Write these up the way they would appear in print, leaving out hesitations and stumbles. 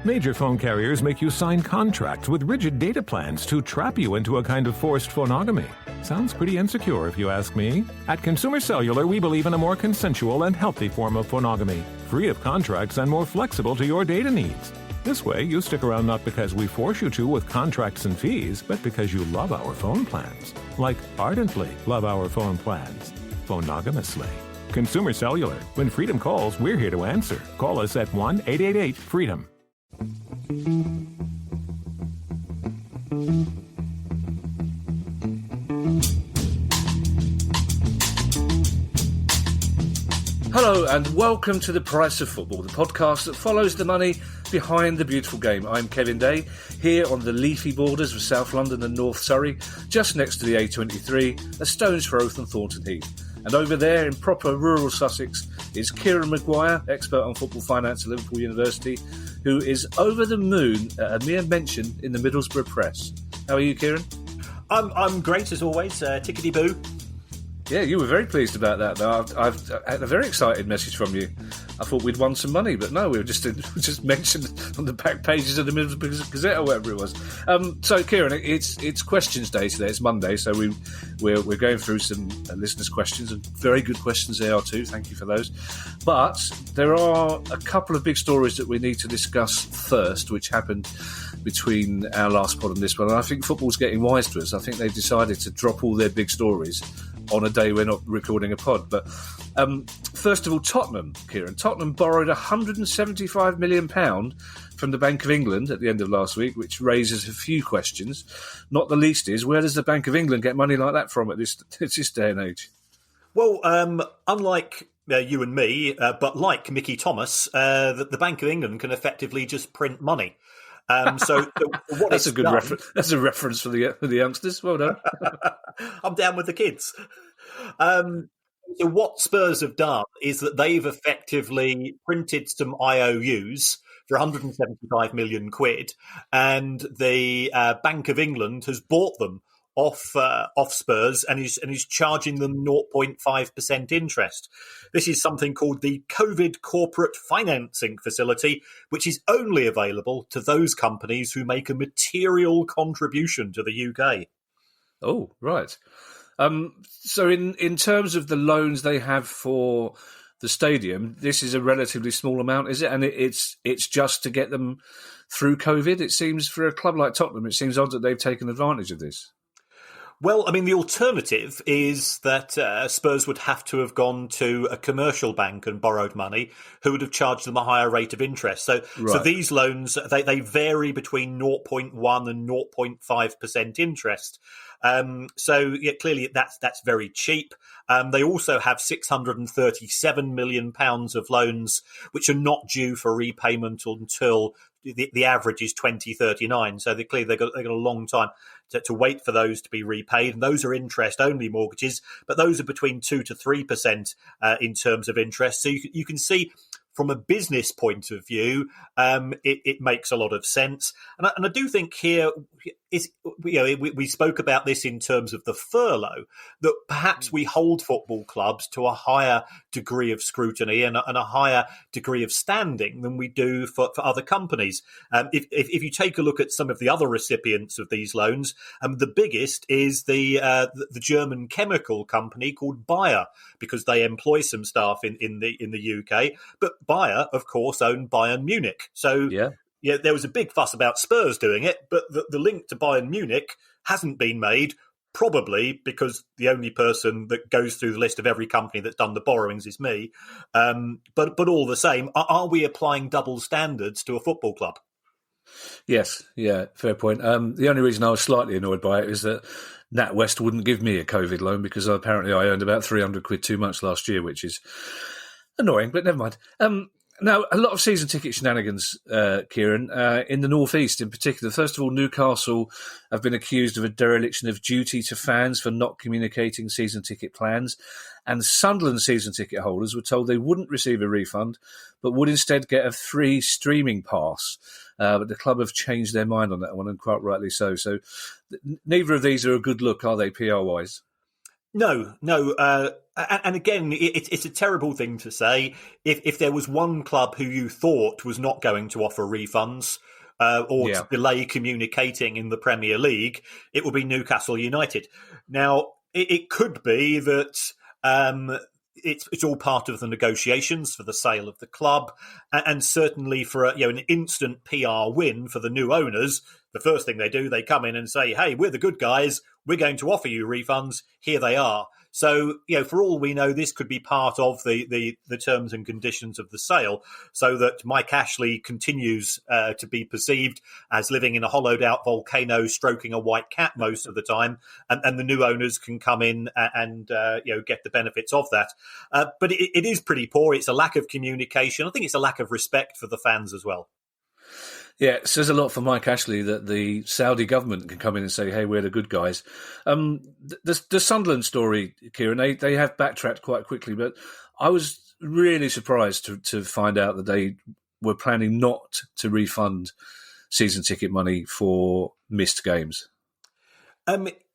Major phone carriers make you sign contracts with rigid data plans to trap you into a kind of forced phonogamy. Sounds pretty insecure if you ask me. At Consumer Cellular, we believe in a more consensual and healthy form of phonogamy, free of contracts and more flexible to your data needs. This way, you stick around not because we force you to with contracts and fees, but because you love our phone plans. Like ardently love our phone plans. Phonogamously. Consumer Cellular. When freedom calls, we're here to answer. Call us at 1-888-FREEDOM. Hello and welcome to The Price of Football, the podcast that follows the money behind the beautiful game. I'm Kevin Day, here on the leafy borders of South London and North Surrey, just next to the A23, a stone's throw from Thornton Heath. And over there in proper rural Sussex is Kieran Maguire, expert on football finance at Liverpool University, who is over the moon at a mere mention in the Middlesbrough press. How are you, Kieran? I'm great as always, tickety-boo. Yeah, you were very pleased about that, though. I've had a very excited message from you. I thought we'd won some money, but no, we were just mentioned on the back pages of the Middlesbrough Gazette or whatever it was. So, Kieran, it's questions day today. It's Monday, so we're going through some listeners' questions, and very good questions they are too. Thank you for those. But there are a couple of big stories that we need to discuss first, which happened between our last pod and this one. And I think football's getting wise to us. I think they've decided to drop all their big stories on a day we're not recording a pod. But first of all, Tottenham, Kieran. Tottenham borrowed £175 million from the Bank of England at the end of last week, which raises a few questions. Not the least is, where does the Bank of England get money like that from at this day and age? Well, unlike you and me, but like Mickey Thomas, the Bank of England can effectively just print money. So what that's a good reference. That's a reference for the youngsters. Well done. I'm down with the kids. So what Spurs have done is that they've effectively printed some IOUs for 175 million quid, and the Bank of England has bought them off Spurs and is charging them 0.5% interest. This is something called the COVID Corporate Financing Facility, which is only available to those companies who make a material contribution to the UK. Oh, right. So in terms of the loans they have for the stadium, this is a relatively small amount, is it? And it's just to get them through COVID? It seems, for a club like Tottenham, it seems odd that they've taken advantage of this. Well, I mean, the alternative is that Spurs would have to have gone to a commercial bank and borrowed money, who would have charged them a higher rate of interest. So these loans, they vary between 0.1 and 0.5% interest. So clearly that's very cheap. They also have £637 million of loans, which are not due for repayment until the average is 2039. So they've got a long time to wait for those to be repaid. And those are interest-only mortgages, but those are between 2 to 3% in terms of interest. So you can see, from a business point of view, it makes a lot of sense. And I do think here, we spoke about this in terms of the furlough, that perhaps we hold football clubs to a higher degree of scrutiny and a higher degree of standing than we do for other companies. If you take a look at some of the other recipients of these loans, the biggest is the German chemical company called Bayer, because they employ some staff in the UK. But Bayer, of course, owned Bayern Munich. So yeah, there was a big fuss about Spurs doing it, but the link to Bayern Munich hasn't been made, probably because the only person that goes through the list of every company that's done the borrowings is me. But all the same, are we applying double standards to a football club? Yes, yeah, fair point. The only reason I was slightly annoyed by it is that NatWest wouldn't give me a COVID loan because apparently I earned about 300 quid too much last year, which is annoying, but never mind. Now, a lot of season ticket shenanigans, Kieran, in the North East in particular. First of all, Newcastle have been accused of a dereliction of duty to fans for not communicating season ticket plans. And Sunderland season ticket holders were told they wouldn't receive a refund, but would instead get a free streaming pass. But the club have changed their mind on that one, and quite rightly so. So neither of these are a good look, are they, PR-wise? No. And again, it's a terrible thing to say. If there was one club who you thought was not going to offer refunds or to delay communicating in the Premier League, it would be Newcastle United. Now, it could be that it's all part of the negotiations for the sale of the club, and certainly for an instant PR win for the new owners. The first thing they do, they come in and say, "Hey, we're the good guys. We're going to offer you refunds. Here they are." So, for all we know, this could be part of the terms and conditions of the sale, so that Mike Ashley continues to be perceived as living in a hollowed-out volcano, stroking a white cat most of the time, and the new owners can come in and get the benefits of that. But it is pretty poor. It's a lack of communication. I think it's a lack of respect for the fans as well. Yeah, it says a lot for Mike Ashley that the Saudi government can come in and say, "Hey, we're the good guys." The Sunderland story, Kieran, they have backtracked quite quickly, but I was really surprised to find out that they were planning not to refund season ticket money for missed games.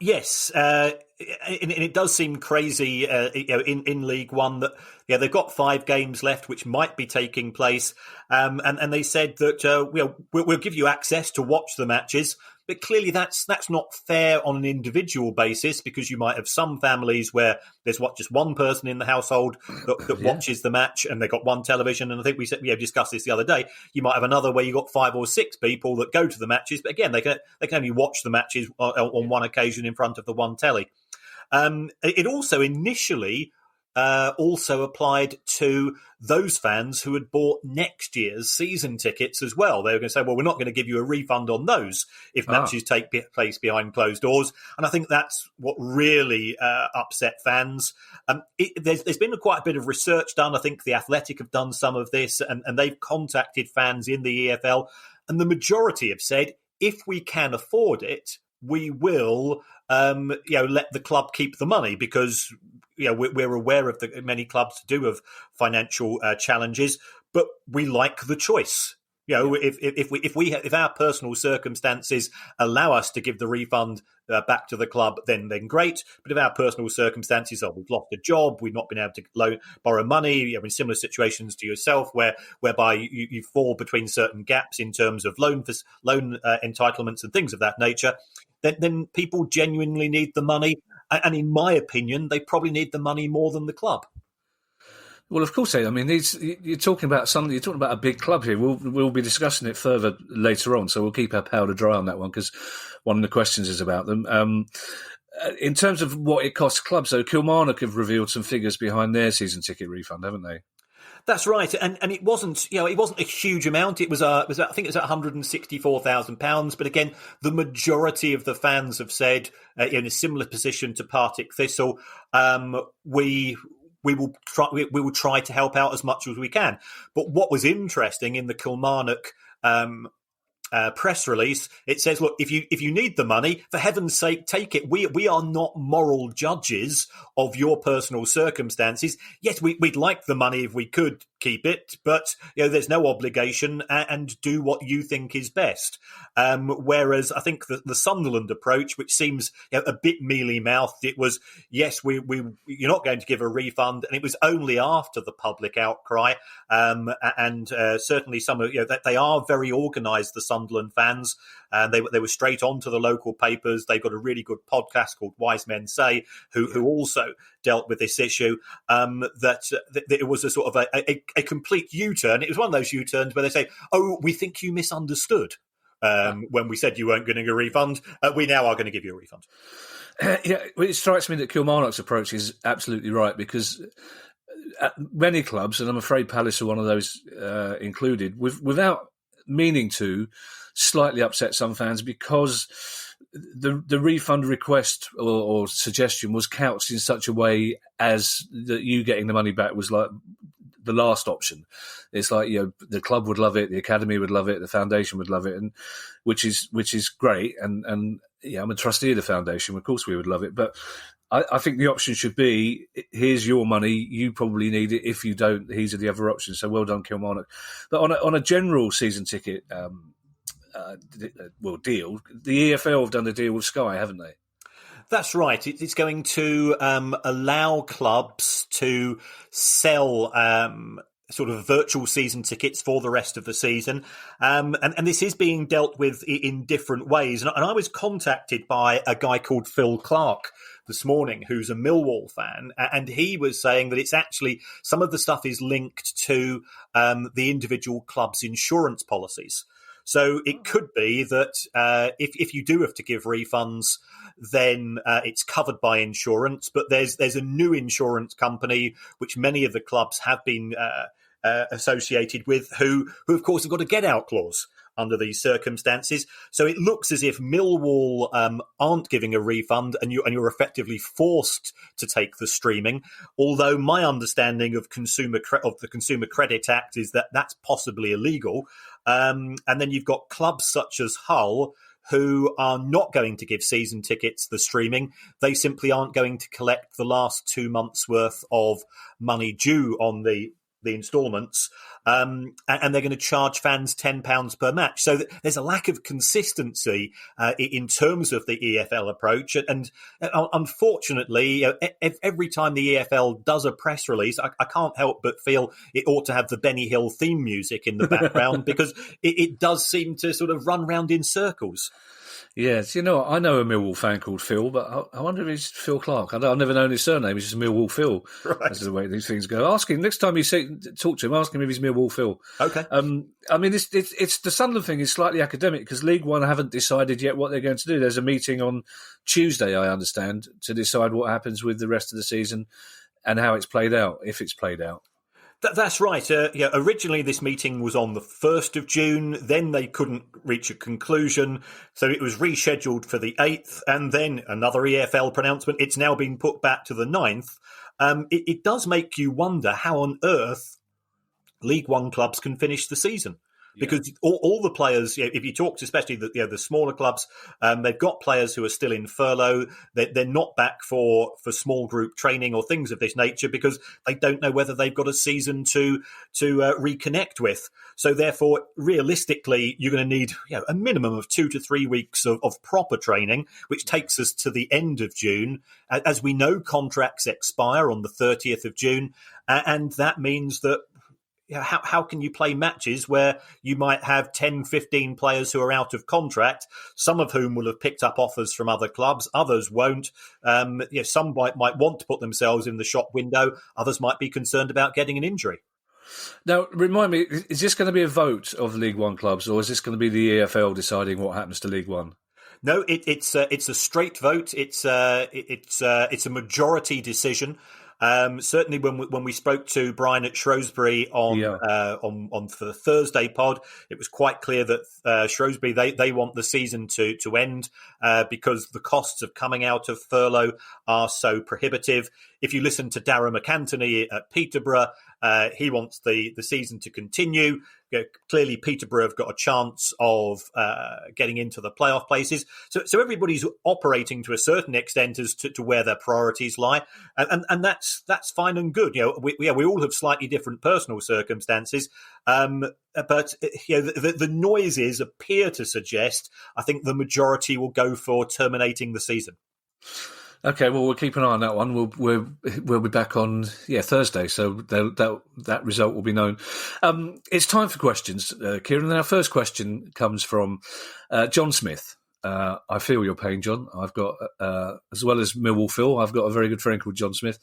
Yes, and it does seem crazy, in League One that they've got 5 games left, which might be taking place, and they said that we'll give you access to watch the matches, but clearly that's not fair on an individual basis, because you might have some families where there's just one person in the household that watches the match, and they've got one television, and I think we discussed this the other day. You might have another where you've got 5 or 6 people that go to the matches, but again, they can only watch the matches on one occasion in front of the one telly. It also initially also applied to those fans who had bought next year's season tickets as well. They were going to say, well, we're not going to give you a refund on those if matches take place behind closed doors. And I think that's what really upset fans. There's been quite a bit of research done. I think The Athletic have done some of this, and they've contacted fans in the EFL. And the majority have said, if we can afford it, we will let the club keep the money, because we're aware of the many clubs do have financial challenges, but we like the choice. If our personal circumstances allow us to give the refund back to the club, then great. But if our personal circumstances are we've lost a job, we've not been able to borrow money, in similar situations to yourself, whereby you fall between certain gaps in terms of loan entitlements and things of that nature, then people genuinely need the money. And in my opinion, they probably need the money more than the club. Well, of course they. I mean, you're talking about something. You're talking about a big club here. We'll be discussing it further later on, so we'll keep our powder dry on that one, because one of the questions is about them. In terms of what it costs clubs, though, Kilmarnock have revealed some figures behind their season ticket refund, haven't they? That's right, and it wasn't a huge amount. It was I think it was £164,000. But again, the majority of the fans have said in a similar position to Partick Thistle, we will try to help out as much as we can. But what was interesting in the Kilmarnock press release, it says, look, if you need the money, for heaven's sake, take it. We are not moral judges of your personal circumstances. Yes, we'd like the money if we could keep it, but there's no obligation, and do what you think is best. Whereas I think the Sunderland approach, which seems a bit mealy-mouthed, it was, yes, you're not going to give a refund, and it was only after the public outcry, and certainly some of that they are very organised, the Sunderland fans, and they were straight on to the local papers. They've got a really good podcast called Wise Men Say, who also dealt with this issue. That it was a sort of a complete U-turn. It was one of those U-turns where they say, "Oh, we think you misunderstood when we said you weren't getting a refund. We now are going to give you a refund." It strikes me that Kilmarnock's approach is absolutely right, because at many clubs, and I'm afraid Palace are one of those included, without meaning to, slightly upset some fans, because the refund request or suggestion was couched in such a way as that you getting the money back was like the last option. It's like, the club would love it, the academy would love it, the foundation would love it, and which is great. And I'm a trustee of the foundation. Of course, we would love it, but I think the option should be: here's your money, you probably need it. If you don't, these are the other options. So well done, Kilmarnock. But on a general season ticket deal, the EFL have done a deal with Sky, haven't they? That's right. It's going to allow clubs to sell sort of virtual season tickets for the rest of the season. And this is being dealt with in different ways. And I was contacted by a guy called Phil Clark this morning, who's a Millwall fan, and he was saying that it's actually some of the stuff is linked to the individual club's insurance policies. So it could be that if you do have to give refunds, then it's covered by insurance. But there's a new insurance company which many of the clubs have been associated with, who of course have got a get out clause under these circumstances. So it looks as if Millwall aren't giving a refund, and you're effectively forced to take the streaming. Although my understanding of the Consumer Credit Act is that that's possibly illegal. And then you've got clubs such as Hull who are not going to give season tickets the streaming. They simply aren't going to collect the last 2 months' worth of money due on the instalments, and they're going to charge fans £10 per match. So there's a lack of consistency in terms of the EFL approach. And unfortunately, every time the EFL does a press release, I can't help but feel it ought to have the Benny Hill theme music in the background because it does seem to sort of run round in circles. Yes, I know a Millwall fan called Phil, but I wonder if he's Phil Clark. I've never known his surname. He's just Millwall Phil. Right. That's the way these things go. Ask him next time you talk to him. Ask him if he's Millwall Phil. Okay. I mean, it's the Sunderland thing is slightly academic because League One haven't decided yet what they're going to do. There's a meeting on Tuesday, I understand, to decide what happens with the rest of the season and how it's played out, if it's played out. That's right. Originally, this meeting was on the 1st of June. Then they couldn't reach a conclusion. So it was rescheduled for the 8th. And then another EFL pronouncement. It's now been put back to the 9th. It does make you wonder how on earth League One clubs can finish the season. Because all the players, if you talk to especially the smaller clubs, they've got players who are still in furlough. They're not back for small group training or things of this nature because they don't know whether they've got a season to reconnect with. So therefore, realistically, you're going to need a minimum of 2 to 3 weeks of proper training, which takes us to the end of June. As we know, contracts expire on the 30th of June, and that means that how can you play matches where you might have 10, 15 players who are out of contract, some of whom will have picked up offers from other clubs, others won't. Some might want to put themselves in the shop window, others might be concerned about getting an injury. Now, remind me, is this going to be a vote of League One clubs, or is this going to be the EFL deciding what happens to League One? No, it's a straight vote. It's a majority decision. Certainly, when we spoke to Brian at Shrewsbury on for the Thursday pod, it was quite clear that Shrewsbury they want the season to end because the costs of coming out of furlough are so prohibitive. If you listen to Darragh McAntony at Peterborough, he wants the season to continue. Clearly, Peterborough have got a chance of getting into the playoff places. So everybody's operating to a certain extent as to where their priorities lie, and that's fine and good. We all have slightly different personal circumstances, but the noises appear to suggest I think the majority will go for terminating the season. Okay, well, we'll keep an eye on that one. We'll be back on Thursday, so that result will be known. It's time for questions, Kieran. And our first question comes from John Smith. I feel your pain, John. I've got, as well as Millwall Phil, I've got a very good friend called John Smith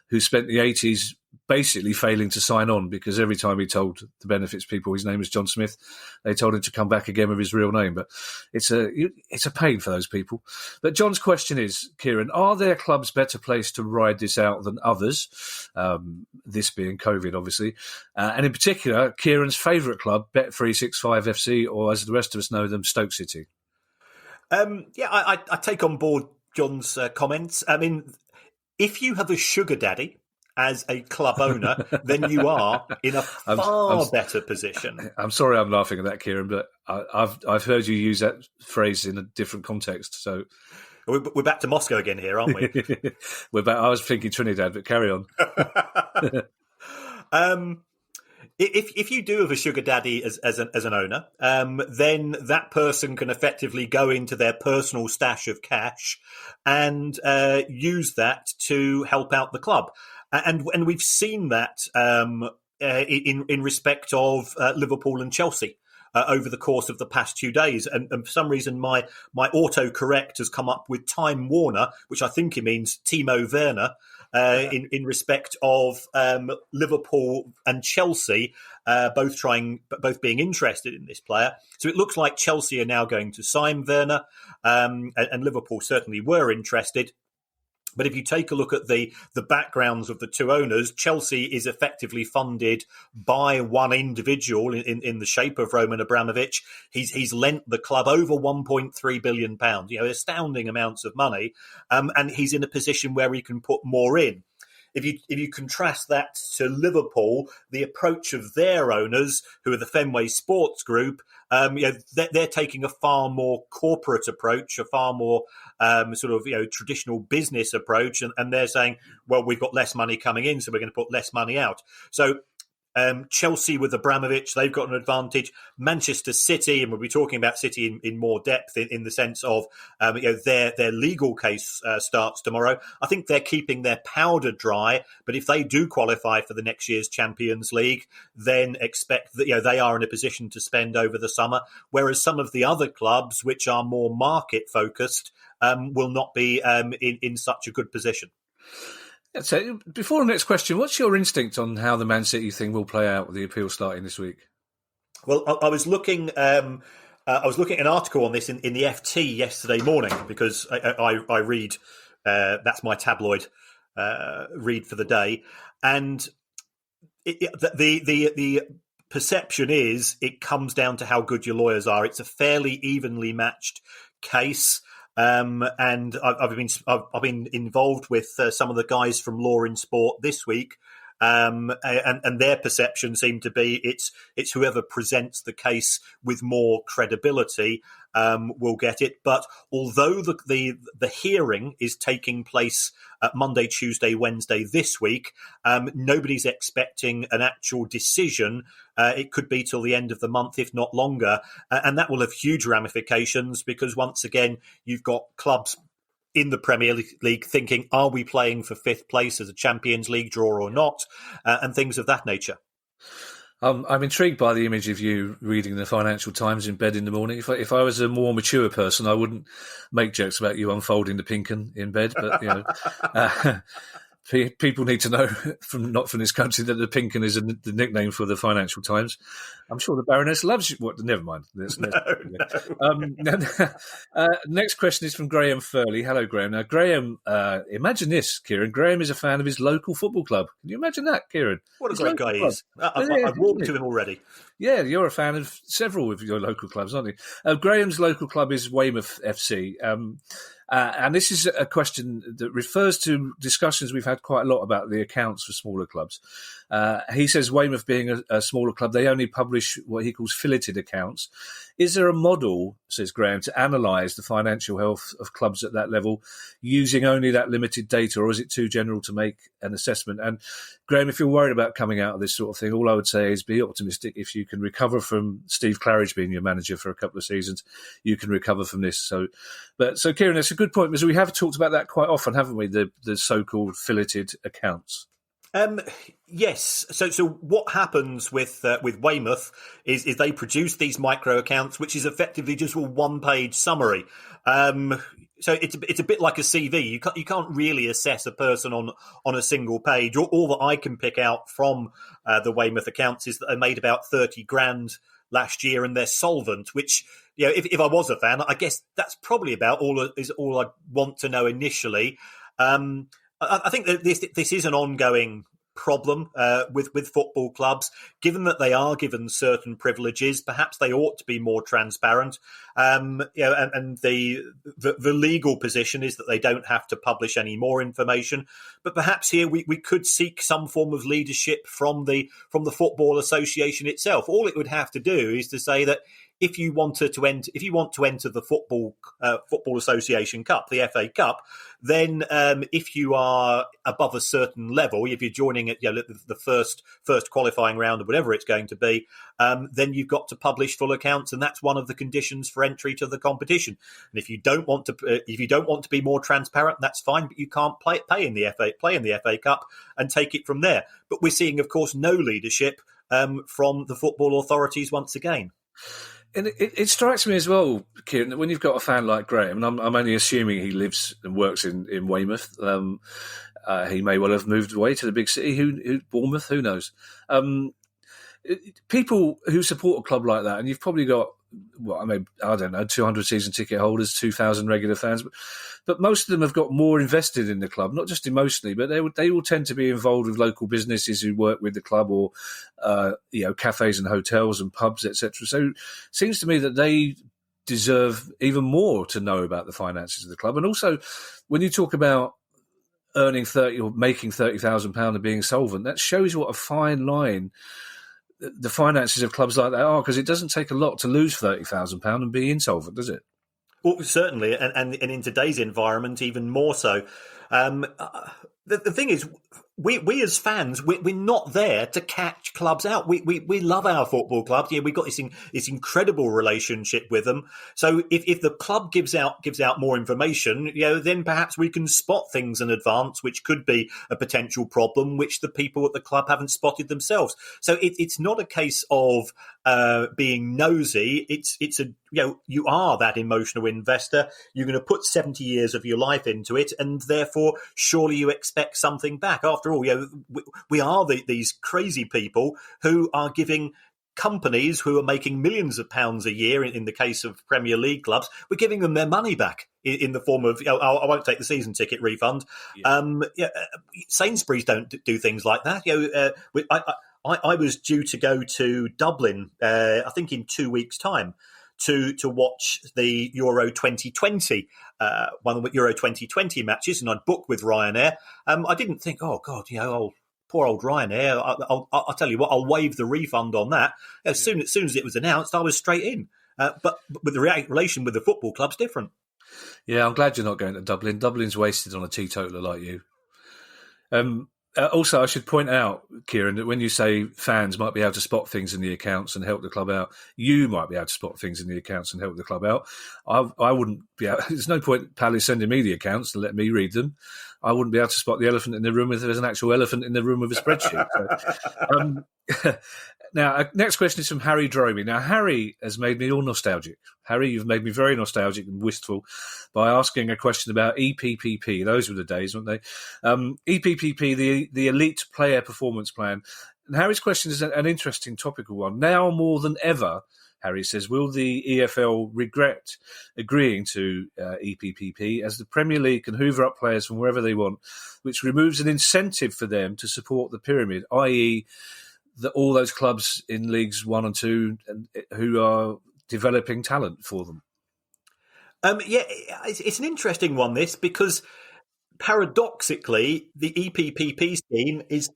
who spent the 80s basically failing to sign on because every time he told the benefits people his name was John Smith, they told him to come back again with his real name. But it's a pain for those people. But John's question is, Kieran, are there clubs better placed to ride this out than others? This being COVID, obviously. And in particular, Kieran's favourite club, Bet365 FC, or as the rest of us know them, Stoke City. I take on board John's comments. I mean, if you have a sugar daddy as a club owner, then you are in a far better position. I'm sorry I'm laughing at that, Kieran, but I've heard you use that phrase in a different context. So we're back to Moscow again here, aren't we? We're back. I was thinking Trinidad, but carry on. If you do have a sugar daddy as an owner, then that person can effectively go into their personal stash of cash and use that to help out the club. And we've seen that in respect of Liverpool and Chelsea. Over the course of the past 2 days. And for some reason, my autocorrect has come up with Time Warner, which I think it means Timo Werner, in respect of Liverpool and Chelsea, both being interested in this player. So it looks like Chelsea are now going to sign Werner, and Liverpool certainly were interested. But if you take a look at the backgrounds of the two owners, Chelsea is effectively funded by one individual in the shape of Roman Abramovich. He's lent the club over £1.3 billion, astounding amounts of money, and he's in a position where he can put more in. If you contrast that to Liverpool, the approach of their owners, who are the Fenway Sports Group, they're taking a far more corporate approach, a far more traditional business approach, and they're saying, well, we've got less money coming in, so we're going to put less money out. So Chelsea with Abramovich, they've got an advantage. Manchester City, and we'll be talking about City in more depth in the sense of their legal case starts tomorrow. I think they're keeping their powder dry, but if they do qualify for the next year's Champions League, then expect that they are in a position to spend over the summer, whereas some of the other clubs, which are more market focused, will not be in such a good position. So before the next question, what's your instinct on how the Man City thing will play out with the appeal starting this week? Well, I was looking at an article on this in the FT yesterday morning because I read, that's my tabloid read for the day, and the perception is it comes down to how good your lawyers are. It's a fairly evenly matched case. And I've been involved with some of the guys from Law in Sport this week, and their perception seemed to be it's whoever presents the case with more credibility will get it. But although the hearing is taking place Monday, Tuesday, Wednesday this week, nobody's expecting an actual decision. It could be till the end of the month, if not longer. And that will have huge ramifications because, once again, you've got clubs in the Premier League thinking, are we playing for fifth place as a Champions League draw or not? And things of that nature. I'm intrigued by the image of you reading the Financial Times in bed in the morning. If I was a more mature person, I wouldn't make jokes about you unfolding the pink 'un in bed. But, people need to know, not from this country, that the pink 'un is the nickname for the Financial Times. I'm sure the Baroness loves you. What? Never mind. Next question is from Graham Furley. Hello, Graham. Now, Graham, imagine this, Kieran. Graham is a fan of his local football club. Can you imagine that, Kieran? What a great guy he is. I've walked to him already. Yeah, you're a fan of several of your local clubs, aren't you? Graham's local club is Weymouth FC. And this is a question that refers to discussions we've had quite a lot about the accounts for smaller clubs. He says Weymouth being a smaller club, they only publish what he calls filleted accounts. Is there a model, says Graham, to analyse the financial health of clubs at that level using only that limited data, or is it too general to make an assessment? And Graham, if you're worried about coming out of this sort of thing, all I would say is be optimistic. If you can recover from Steve Claridge being your manager for a couple of seasons, you can recover from this. So Kieran, that's a good point, because we have talked about that quite often, haven't we? The so-called filleted accounts. Yes. So what happens with Weymouth is they produce these micro accounts, which is effectively just a one-page summary. So it's a bit like a CV. You can't really assess a person on a single page. All that I can pick out from the Weymouth accounts is that they made about 30 grand last year and they're solvent, which, if I was a fan, I guess that's probably about all I'd want to know initially. I think that this is an ongoing problem with football clubs, given that they are given certain privileges. Perhaps they ought to be more transparent. And the legal position is that they don't have to publish any more information. But perhaps here we could seek some form of leadership from the Football Association itself. All it would have to do is to say that if you want to enter the Football Association Cup, the FA Cup, then if you are above a certain level, if you're joining at the first qualifying round or whatever it's going to be, then you've got to publish full accounts, and that's one of the conditions for entry to the competition. And if you don't want to be more transparent, that's fine, but you can't play in the FA Cup and take it from there. But we're seeing, of course, no leadership from the football authorities once again. And it strikes me as well, Kieran, that when you've got a fan like Graham, and I'm only assuming he lives and works in Weymouth, he may well have moved away to the big city, Bournemouth, who knows. People who support a club like that, and you've probably got, I don't know, 200 season ticket holders, 2,000 regular fans, but most of them have got more invested in the club, not just emotionally, but they will tend to be involved with local businesses who work with the club, or cafes and hotels and pubs, etc. So it seems to me that they deserve even more to know about the finances of the club. And also, when you talk about earning 30 or making £30,000 and being solvent, that shows what a fine line the finances of clubs like that are, because it doesn't take a lot to lose £30,000 and be insolvent, does it? Well, certainly, and in today's environment, even more so. The thing is, we as fans, we're not there to catch clubs out. We love our football clubs. Yeah, we've got this incredible relationship with them. So if the club gives out more information, then perhaps we can spot things in advance, which could be a potential problem, which the people at the club haven't spotted themselves. So it's not a case of being nosy. It's you are that emotional investor. You're going to put 70 years of your life into it, and therefore, surely you expect something back. After all, we are these crazy people who are giving companies who are making millions of pounds a year, in the case of Premier League clubs, we're giving them their money back in the form of, I won't take the season ticket refund. Yeah. Sainsbury's don't do things like that. I was due to go to Dublin, I think in 2 weeks' time, to watch the Euro 2020, one of the Euro 2020 matches, and I'd booked with Ryanair. I didn't think, oh God, poor old Ryanair. I'll tell you what, I'll waive the refund on that. As soon as it was announced, I was straight in. But with the relation with the football club's different. Yeah, I'm glad you're not going to Dublin. Dublin's wasted on a teetotaler like you. Also, I should point out, Kieran, that when you say fans might be able to spot things in the accounts and help the club out, you might be able to spot things in the accounts and help the club out. I wouldn't be able. There's no point Pally sending me the accounts to let me read them. I wouldn't be able to spot the elephant in the room if there's an actual elephant in the room with a spreadsheet. So, now, next question is from Harry Dromey. Now, Harry has made me all nostalgic. Harry, you've made me very nostalgic and wistful by asking a question about EPPP. Those were the days, weren't they? EPPP, the Elite Player Performance Plan. And Harry's question is an interesting topical one. Now more than ever, Harry says, will the EFL regret agreeing to EPPP, as the Premier League can hoover up players from wherever they want, which removes an incentive for them to support the pyramid, i.e., that all those clubs in Leagues 1 and 2 who are developing talent for them? It's an interesting one, this, because paradoxically, the EPPP scheme is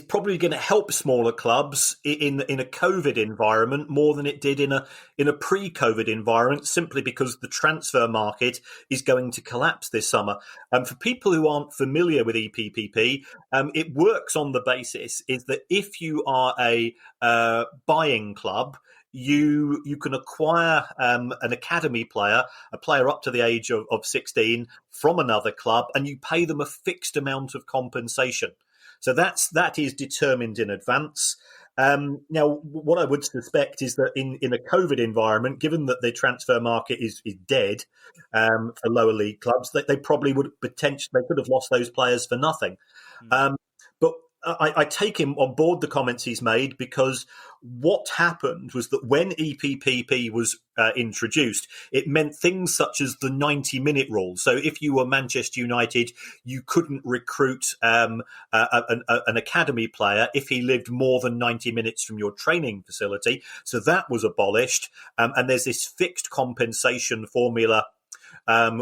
probably going to help smaller clubs in a COVID environment more than it did in a pre-COVID environment, simply because the transfer market is going to collapse this summer. For people who aren't familiar with EPPP, it works on the basis is that if you are a buying club, you can acquire an academy player, a player up to the age of 16 from another club, and you pay them a fixed amount of compensation. So that is determined in advance. Now, what I would suspect is that in a COVID environment, given that the transfer market is dead for lower league clubs, that they probably would they could have lost those players for nothing. But I take him on board the comments he's made, because what happened was that when EPPP was introduced, it meant things such as the 90-minute rule. So if you were Manchester United, you couldn't recruit an academy player if he lived more than 90 minutes from your training facility. So that was abolished. And there's this fixed compensation formula,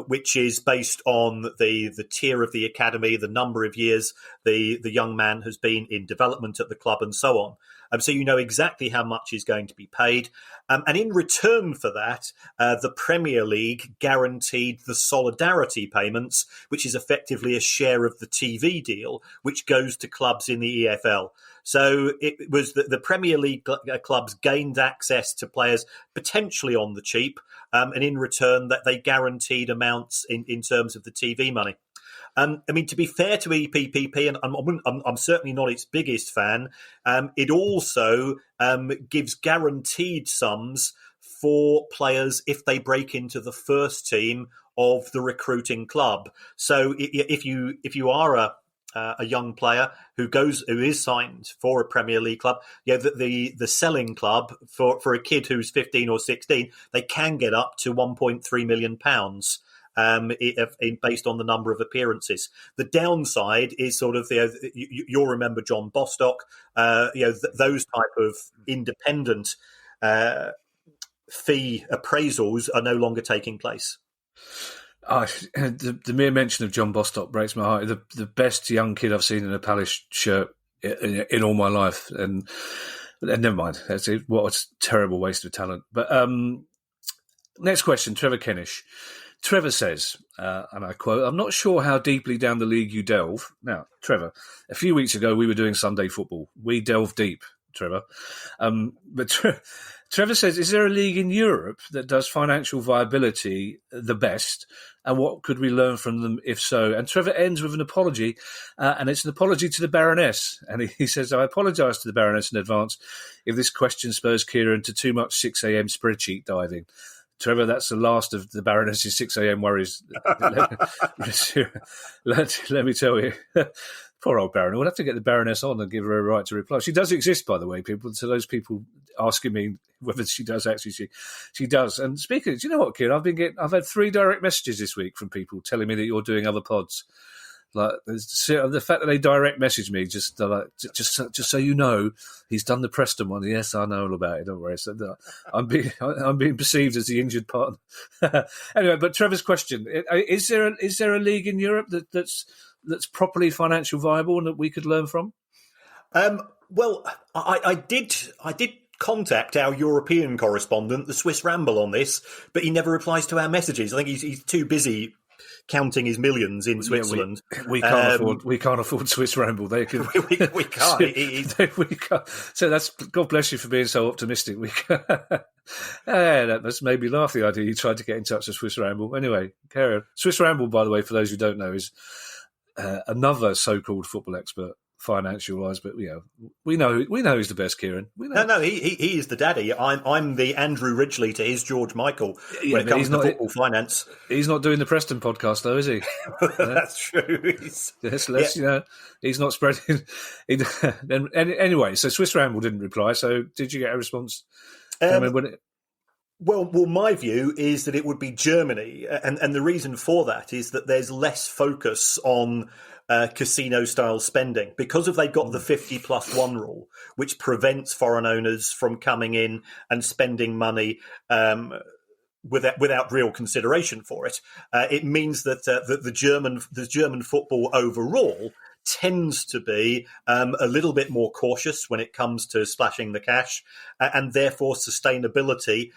which is based on the tier of the academy, the number of years the young man has been in development at the club, and so on. So you know exactly how much is going to be paid. And in return for that, the Premier League guaranteed the solidarity payments, which is effectively a share of the TV deal, which goes to clubs in the EFL. So it was the Premier League clubs gained access to players potentially on the cheap, and in return that they guaranteed amounts in terms of the TV money. To be fair to EPPP, and I'm certainly not its biggest fan, it also gives guaranteed sums for players if they break into the first team of the recruiting club. So if you are a young player who is signed for a Premier League club, the selling club for a kid who's 15 or 16, they can get up to £1.3 million. Based on the number of appearances. The downside is sort of you'll remember John Bostock, those type of independent fee appraisals are no longer taking place. The mere mention of John Bostock breaks my heart. The best young kid I've seen in a Palace shirt in all my life, and never mind. What a terrible waste of talent. But next question, Trevor Kennish. Trevor says, and I quote, "I'm not sure how deeply down the league you delve." Now, Trevor, a few weeks ago we were doing Sunday football. We delve deep, Trevor. But Trevor says, is there a league in Europe that does financial viability the best? And what could we learn from them if so? And Trevor ends with an apology, and it's an apology to the Baroness. And he says, I apologise to the Baroness in advance if this question spurs Kieran to too much 6 a.m. spreadsheet diving. Trevor, that's the last of the Baroness's 6 a.m. worries. Let me tell you. Poor old Baron. We'll have to get the Baroness on and give her a right to reply. She does exist, by the way, people. So those people asking me whether she does actually, she does. And speaking, do you know what, Kieran? I've had 3 direct messages this week from people telling me that you're doing other pods. Like the fact that they direct message me, just so you know, he's done the Preston one. Yes, I know all about it. Don't worry. So I'm being perceived as the injured partner. Anyway, but Trevor's question: is there a league in Europe that's properly financial viable and that we could learn from? Well, I did contact our European correspondent, the Swiss Ramble, on this, but he never replies to our messages. I think he's too busy counting his millions in Switzerland. We can't afford Swiss Ramble. They can. we can't. We can't. So that's, God bless you for being so optimistic. We can. That must made me laugh, the idea you tried to get in touch with Swiss Ramble. Anyway, Kieran. Swiss Ramble, by the way, for those who don't know, is another so-called football expert, financial-wise, but we know who's the best, Kieran. No, he is the daddy. I'm the Andrew Ridgeley to his George Michael when it comes to football finance. He's not doing the Preston podcast, though, is he? That's true. He's not spreading. Anyway, so Swiss Ramble didn't reply. So did you get a response? Well, my view is that it would be Germany, and the reason for that is that there's less focus on casino-style spending because they've got the 50+1 rule, which prevents foreign owners from coming in and spending money without real consideration for it. It means that the German football overall tends to be a little bit more cautious when it comes to splashing the cash, and therefore sustainability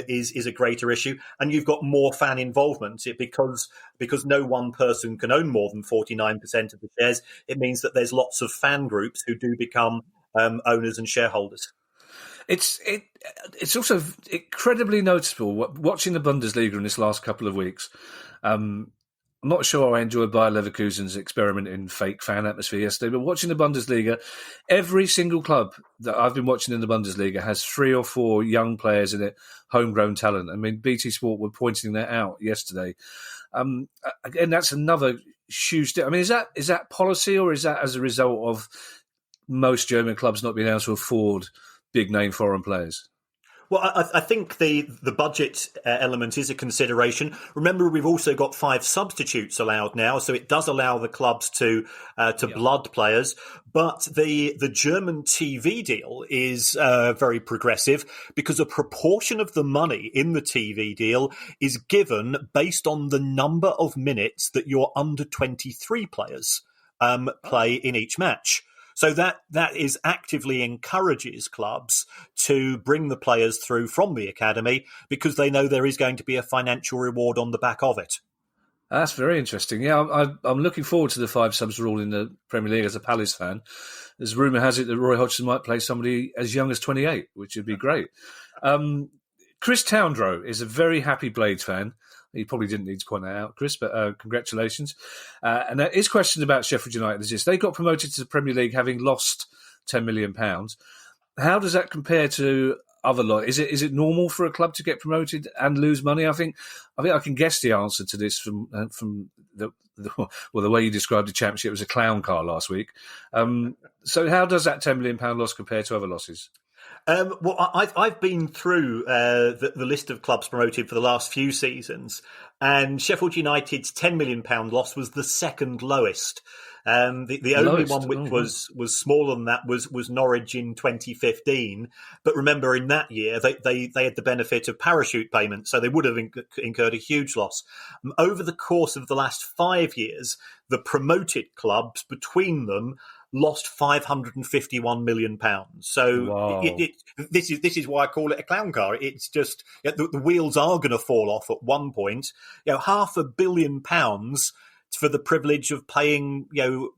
is a greater issue. And you've got more fan involvement because no one person can own more than 49% of the shares. It means that there's lots of fan groups who do become owners and shareholders. It's also incredibly noticeable watching the Bundesliga in this last couple of weeks. I'm not sure I enjoyed Bayer Leverkusen's experiment in fake fan atmosphere yesterday, but watching the Bundesliga, every single club that I've been watching in the Bundesliga has 3 or 4 young players in it, homegrown talent. I mean, BT Sport were pointing that out yesterday. Again, that's another huge thing. I mean, is that policy, or is that as a result of most German clubs not being able to afford big-name foreign players? Well, I think the budget element is a consideration. Remember, we've also got 5 substitutes allowed now, so it does allow the clubs to blood players. But the German TV deal is very progressive because a proportion of the money in the TV deal is given based on the number of minutes that your under-23 players play in each match. So that is actively encourages clubs to bring the players through from the academy because they know there is going to be a financial reward on the back of it. That's very interesting. Yeah, I'm looking forward to the 5 subs rule in the Premier League as a Palace fan. There's rumour has it that Roy Hodgson might play somebody as young as 28, which would be great. Chris Towndrow is a very happy Blades fan. You probably didn't need to point that out, Chris, but congratulations. And his question about Sheffield United is this. They got promoted to the Premier League having lost £10 million. How does that compare to other lot? Is it normal for a club to get promoted and lose money? I think I can guess the answer to this from the way you described the Championship as a clown car last week. So how does that £10 million loss compare to other losses? Well, I've been through the list of clubs promoted for the last few seasons, and Sheffield United's £10 million loss was the second lowest. The only one which was smaller than that was Norwich in 2015. But remember, in that year, they had the benefit of parachute payments, so they would have incurred a huge loss. Over the course of the last 5 years, the promoted clubs between them lost £551 million. So wow. This is why I call it a clown car. It's just the wheels are going to fall off at one point. £500 million for the privilege of playing,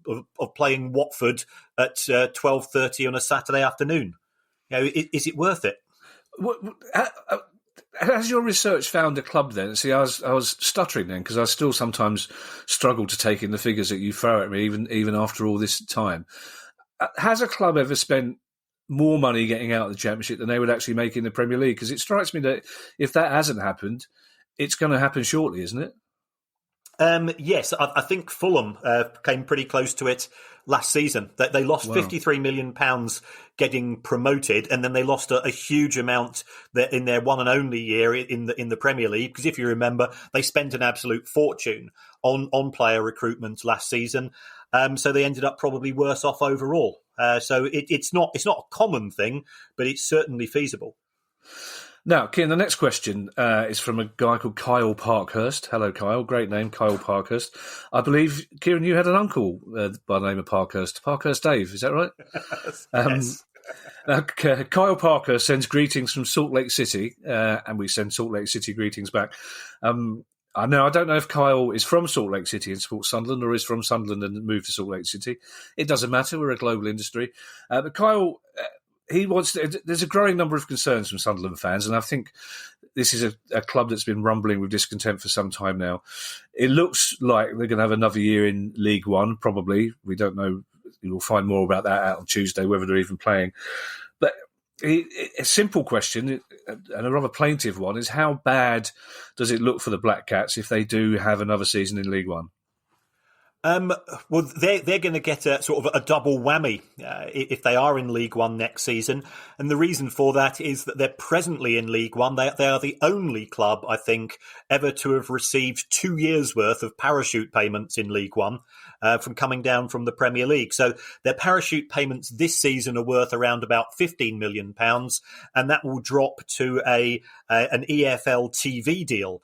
of playing Watford at 12:30 on a Saturday afternoon. Is it worth it? Has your research found a club then? See, I was stuttering then because I still sometimes struggle to take in the figures that you throw at me, even after all this time. Has a club ever spent more money getting out of the Championship than they would actually make in the Premier League? Because it strikes me that if that hasn't happened, it's going to happen shortly, isn't it? Yes, I think Fulham came pretty close to it last season. They lost £53 million getting promoted, and then they lost a huge amount in their one and only year in the Premier League. Because if you remember, they spent an absolute fortune on player recruitment last season, so they ended up probably worse off overall. So it's not a common thing, but it's certainly feasible. Now, Kieran, the next question is from a guy called Kyle Parkhurst. Hello, Kyle. Great name, Kyle Parkhurst. I believe, Kieran, you had an uncle by the name of Parkhurst. Parkhurst Dave, is that right? Yes. Kyle Parkhurst sends greetings from Salt Lake City, and we send Salt Lake City greetings back. I don't know if Kyle is from Salt Lake City and supports Sunderland or is from Sunderland and moved to Salt Lake City. It doesn't matter. We're a global industry. But Kyle... there's a growing number of concerns from Sunderland fans, and I think this is a club that's been rumbling with discontent for some time now. It looks like they're going to have another year in League One, probably. We don't know. We'll find more about that out on Tuesday, whether they're even playing. But a simple question, and a rather plaintive one, is how bad does it look for the Black Cats if they do have another season in League One? Well, they're going to get a sort of a double whammy if they are in League One next season, and the reason for that is that they're presently in League One. They are the only club, I think, ever to have received 2 years' worth of parachute payments in League One from coming down from the Premier League. So their parachute payments this season are worth around about £15 million, and that will drop to an EFL TV deal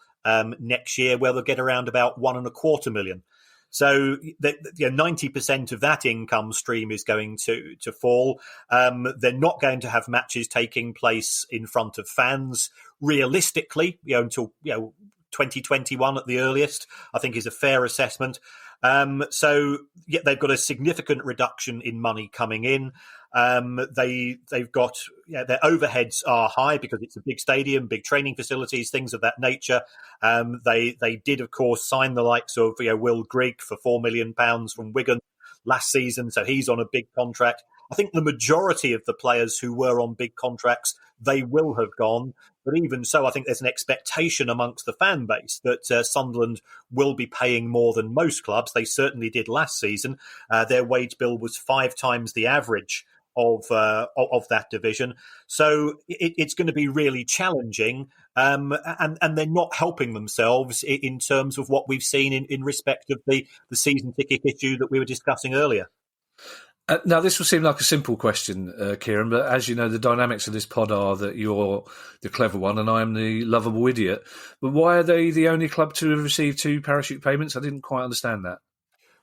next year, where they'll get around about £1.25 million. So 90% of that income stream is going to fall. They're not going to have matches taking place in front of fans realistically, until 2021 at the earliest, I think is a fair assessment. So they've got a significant reduction in money coming in. They've got their overheads are high because it's a big stadium, big training facilities, things of that nature. They did, of course, sign the likes of Will Grigg for £4 million from Wigan last season, so he's on a big contract. I think the majority of the players who were on big contracts, they will have gone. But even so, I think there's an expectation amongst the fan base that Sunderland will be paying more than most clubs. They certainly did last season. Their wage bill was 5 times the average of that division. So it's going to be really challenging. And they're not helping themselves in terms of what we've seen in respect of the season ticket issue that we were discussing earlier. Now, this will seem like a simple question, Kieran, but as you know, the dynamics of this pod are that you're the clever one and I'm the lovable idiot. But why are they the only club to have received 2 parachute payments? I didn't quite understand that.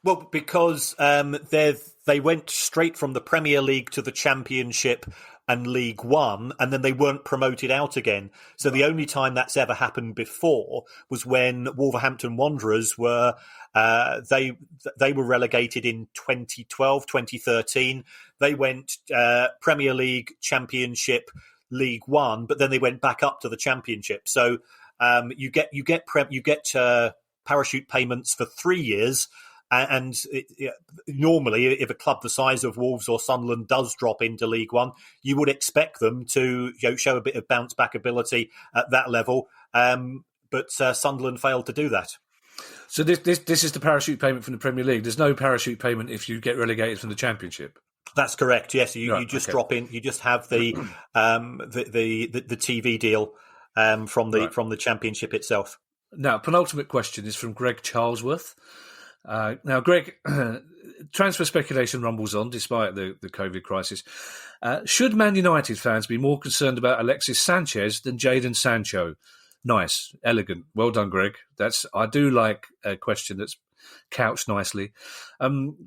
Well, because they went straight from the Premier League to the Championship and League One, and then they weren't promoted out again. So the only time that's ever happened before was when Wolverhampton Wanderers were they were relegated in 2012, 2013. They went Premier League, Championship, League One, but then they went back up to the Championship. So you get parachute payments for 3 years. And normally, if a club the size of Wolves or Sunderland does drop into League One, you would expect them to show a bit of bounce back ability at that level. But Sunderland failed to do that. So this is the parachute payment from the Premier League. There's no parachute payment if you get relegated from the Championship. That's correct. Yes, you just drop in. You just have the TV deal from the Championship itself. Now, penultimate question is from Greg Charlesworth. Now, Greg, transfer speculation rumbles on despite the COVID crisis. Should Man United fans be more concerned about Alexis Sanchez than Jadon Sancho? Nice, elegant. Well done, Greg. I do like a question that's couched nicely.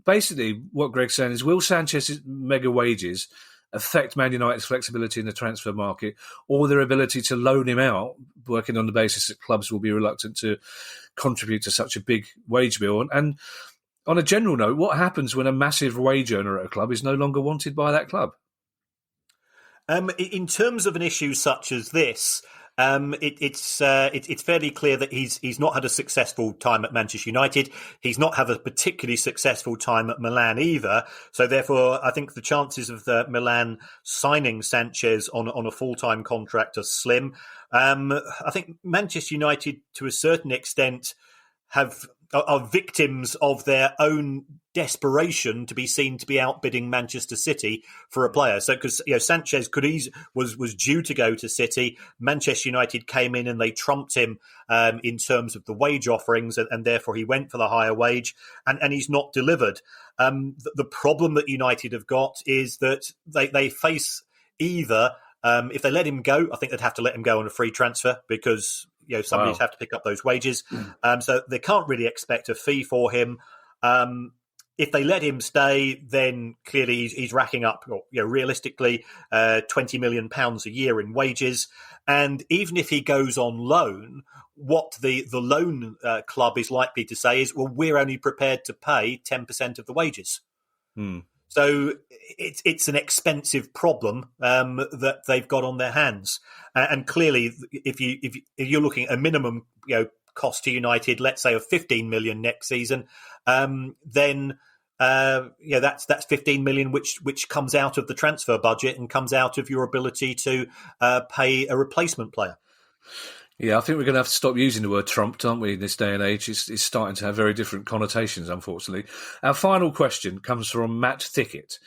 Basically, what Greg's saying is, will Sanchez's mega wages affect Man United's flexibility in the transfer market or their ability to loan him out, working on the basis that clubs will be reluctant to contribute to such a big wage bill? And on a general note, what happens when a massive wage earner at a club is no longer wanted by that club? In terms of an issue such as this, it's fairly clear that he's not had a successful time at Manchester United. He's not had a particularly successful time at Milan either. So therefore, I think the chances of the Milan signing Sanchez on a full-time contract are slim. I think Manchester United, to a certain extent, are victims of their own desperation to be seen to be outbidding Manchester City for a player. So, because Sanchez was due to go to City, Manchester United came in and they trumped him in terms of the wage offerings, and therefore he went for the higher wage, and he's not delivered. The problem that United have got is that they face either if they let him go, I think they'd have to let him go on a free transfer because somebody'd have to pick up those wages. So they can't really expect a fee for him. If they let him stay, then clearly he's racking up, realistically, £20 million a year in wages. And even if he goes on loan, what the loan club is likely to say is, well, we're only prepared to pay 10% of the wages. So it's an expensive problem that they've got on their hands. And clearly, if you're looking at a minimum cost to United, let's say of 15 million next season, then that's 15 million which comes out of the transfer budget and comes out of your ability to pay a replacement player. Yeah, I think we're going to have to stop using the word trumped, aren't we, in this day and age? It's starting to have very different connotations, unfortunately. Our final question comes from Matt Thickett.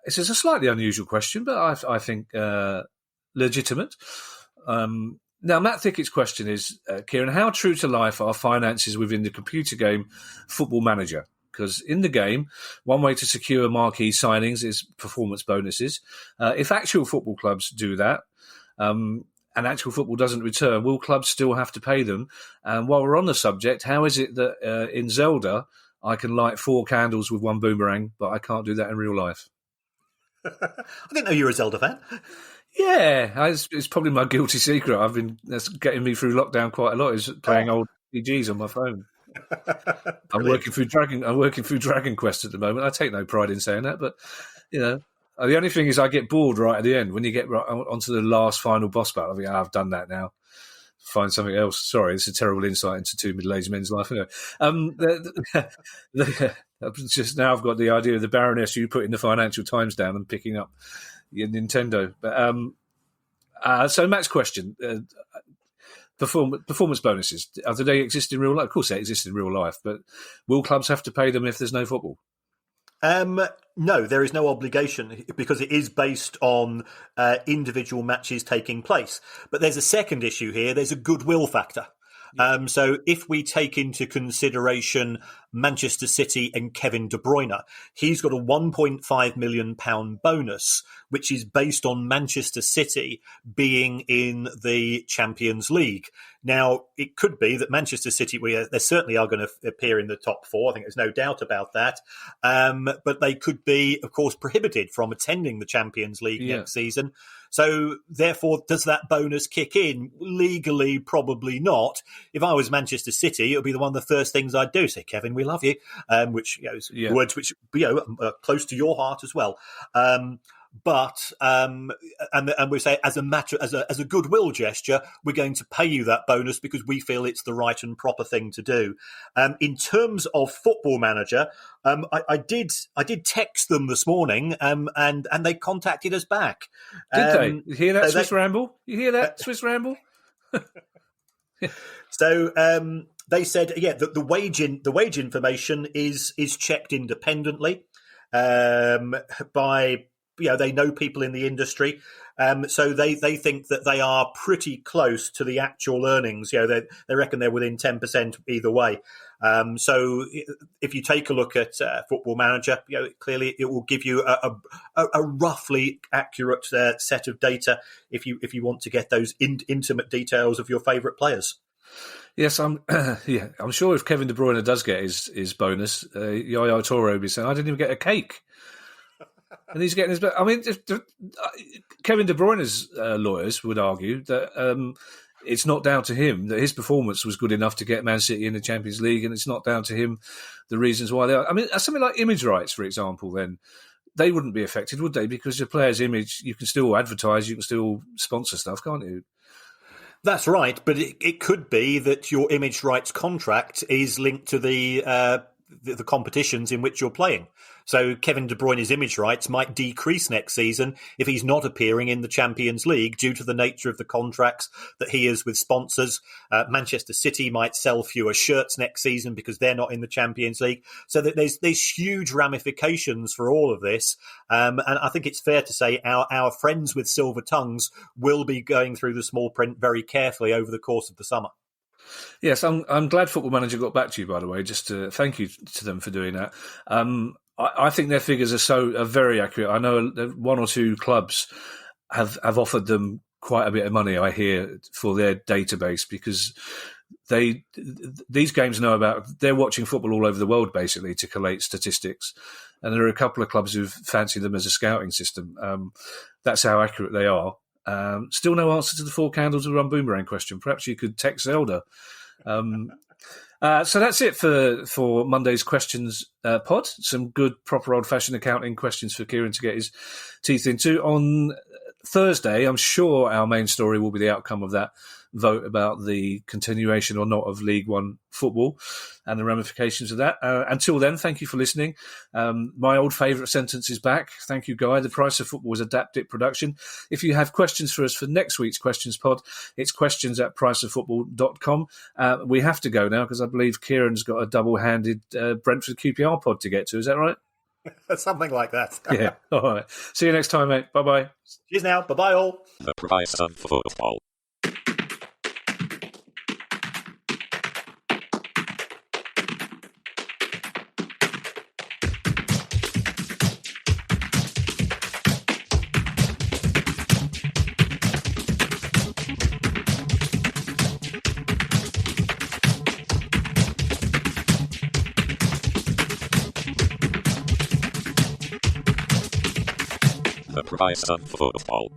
This is a slightly unusual question, but I think legitimate. Now, Matt Thickett's question is, Kieran, how true to life are finances within the computer game Football Manager? Because in the game, one way to secure marquee signings is performance bonuses. If actual football clubs do that, and actual football doesn't return, will clubs still have to pay them? And while we're on the subject, how is it that in Zelda I can light 4 candles with one boomerang, but I can't do that in real life? I didn't know you were a Zelda fan. Yeah, it's probably my guilty secret. That's getting me through lockdown quite a lot, is playing old RPGs on my phone. I'm working through Dragon Quest at the moment. I take no pride in saying that, but the only thing is I get bored right at the end when you get onto the last final boss battle. I think I've done that now. Find something else. Sorry, it's a terrible insight into 2 middle-aged men's life. Just now I've got the idea of the Baroness you putting the Financial Times down and picking up your Nintendo. But so Matt's question: performance bonuses, do they exist in real life? Of course, they exist in real life, but will clubs have to pay them if there's no football? No, there is no obligation because it is based on individual matches taking place. But there's a second issue here. There's a goodwill factor. So if we take into consideration Manchester City and Kevin De Bruyne, he's got a £1.5 million bonus, which is based on Manchester City being in the Champions League. Now, it could be that Manchester City, they certainly are going to appear in the top four. I think there's no doubt about that. But they could be, of course, prohibited from attending the Champions League next season. So, therefore, does that bonus kick in? Legally, probably not. If I was Manchester City, it would be one of the first things I'd do. Say, Kevin, we love you, which is words which are close to your heart as well. But and we say as a goodwill gesture, we're going to pay you that bonus because we feel it's the right and proper thing to do. In terms of Football Manager, I did text them this morning, and they contacted us back. Did they? You hear that, Swiss Ramble? You hear that, Swiss Ramble? So they said, the wage information is checked independently by. They know people in the industry, so they think that they are pretty close to the actual earnings. They reckon they're within 10% either way. So if you take a look at Football Manager, clearly it will give you a roughly accurate set of data if you want to get those intimate details of your favourite players. Yes, I'm sure if Kevin De Bruyne does get his bonus, Yaya Toure will be saying, "I didn't even get a cake." And he's getting his. I mean, Kevin De Bruyne's lawyers would argue that it's not down to him, that his performance was good enough to get Man City in the Champions League, and it's not down to him the reasons why they are. I mean, something like image rights, for example, then they wouldn't be affected, would they? Because your player's image, you can still advertise, you can still sponsor stuff, can't you? That's right, but it could be that your image rights contract is linked to the competitions in which you're playing. So Kevin De Bruyne's image rights might decrease next season if he's not appearing in the Champions League due to the nature of the contracts that he is with sponsors. Manchester City might sell fewer shirts next season because they're not in the Champions League. So that there's huge ramifications for all of this. And I think it's fair to say our friends with silver tongues will be going through the small print very carefully over the course of the summer. Yes, I'm glad Football Manager got back to you, by the way, just to thank you to them for doing that. I think their figures are very accurate. I know one or two clubs have offered them quite a bit of money, I hear, for their database, because these games they're watching football all over the world, basically, to collate statistics. And there are a couple of clubs who've fancied them as a scouting system. That's how accurate they are. Still no answer to the 4 candles will run boomerang question. Perhaps you could text Zelda. So that's it for Monday's questions pod. Some good, proper old-fashioned accounting questions for Kieran to get his teeth into. On Thursday, I'm sure our main story will be the outcome of that vote about the continuation or not of League One football and the ramifications of that. Until then, thank you for listening. My old favourite sentence is back. Thank you, Guy. The Price of Football is Adapted Production. If you have questions for us for next week's Questions Pod, it's questions@priceoffootball.com. We have to go now because I believe Kieran's got a double-handed Brentford QPR pod to get to. Is that right? Something like that. Yeah. All right. See you next time, mate. Bye-bye. Cheers now. Bye-bye, all. The Price of Football. The Price of Football.